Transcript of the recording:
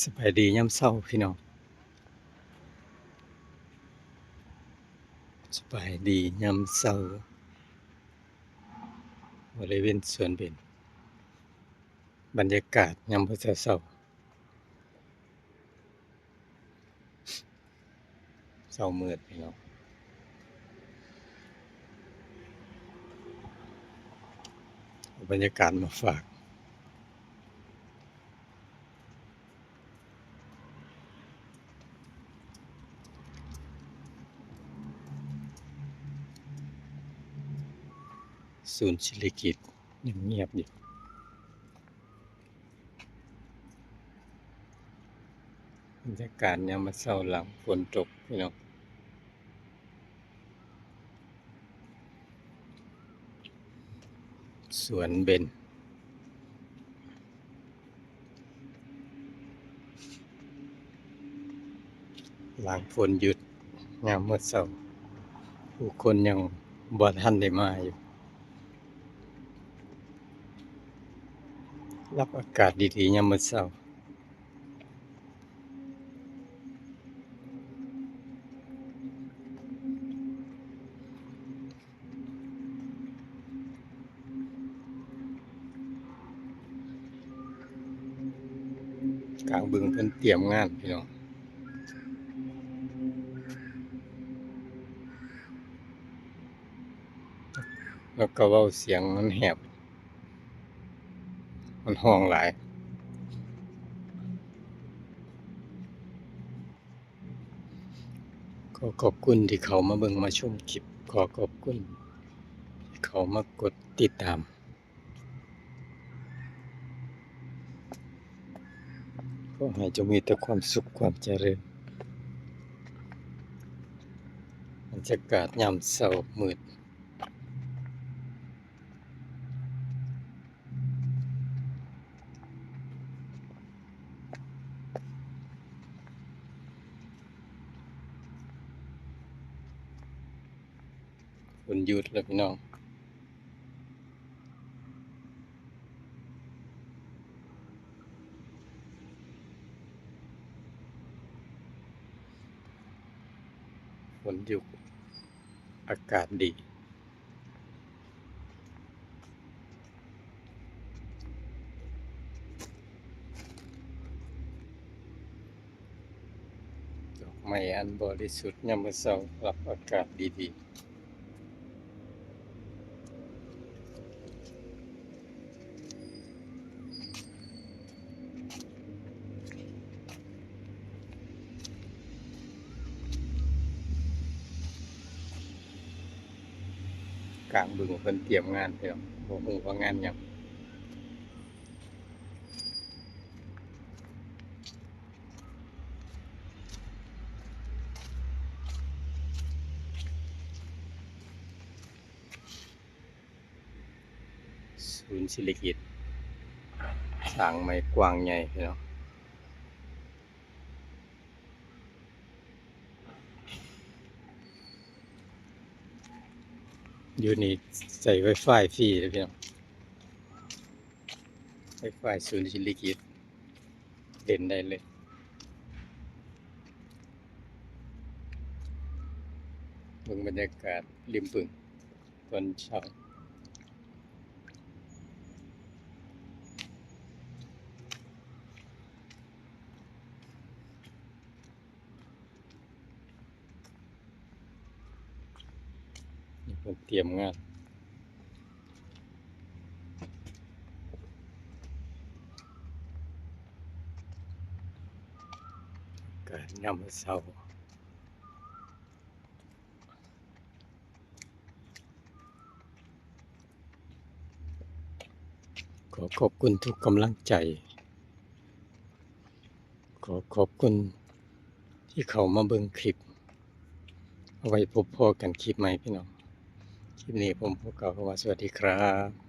สบายดียามเช้าพี่น้องสบายดียามเช้าบริเวณสวนเบญบรรยากาศยามเช้าเช้ามืดพี่น้องเอาบรรยากาศมาฝากศูนย์ศิริกิติ์ยังเงียบอยู่บรรยากาศยามเช้าหลังฝนตกพี่น้องสวนเบญหลังฝนหยุดยามมื้อเช้าผู้คนยังบ่ทันได้มาอยู่รับอากาศดีๆยามมื้อเช้ากลางบึงเพิ่นเตรียมงานพี่น้องแล้วก็เว้าเสียงมันแหบมันฮ้องหลายขอขอบคุณที่เขามาเบิ่งมาชมคลิปขอขอบคุณที่เขามากดติดตามขอให้จงมีแต่ความสุขความเจริญบรรยากาศยามเช้ามืดฝนหยุดแล้วพี่น้องฝนหยุดอากาศดีดอกไม้อันบริสุทธิ์ยามมื้อเช้ารับอากาศดีๆกลางบึงเพิ่นเตรียมงานพี่น้องบ่ฮู้ว่างานหยังศูนย์ศิริกิติ์สร้างใหม่กว้างใหญ่พี่น้องอยู่นี่ใช้ Wi-Fi ฟรีเด้อพี่น้อง Wi-Fi ศูนย์ศิริกิติ์เล่นได้เลยเบิ่งบรรยากาศริมบึงตอนเช้านี่เพิ่นเตรียมงานการยามมื้อเช้าขอขอบคุณทุกกำลังใจขอขอบคุณที่เข้ามาเบิ่งคลิปเอาไว้พบพอกันคลิปใหม่พี่น้องคลิปนี้ผมขอกล่าวคำว่าสวัสดีครับ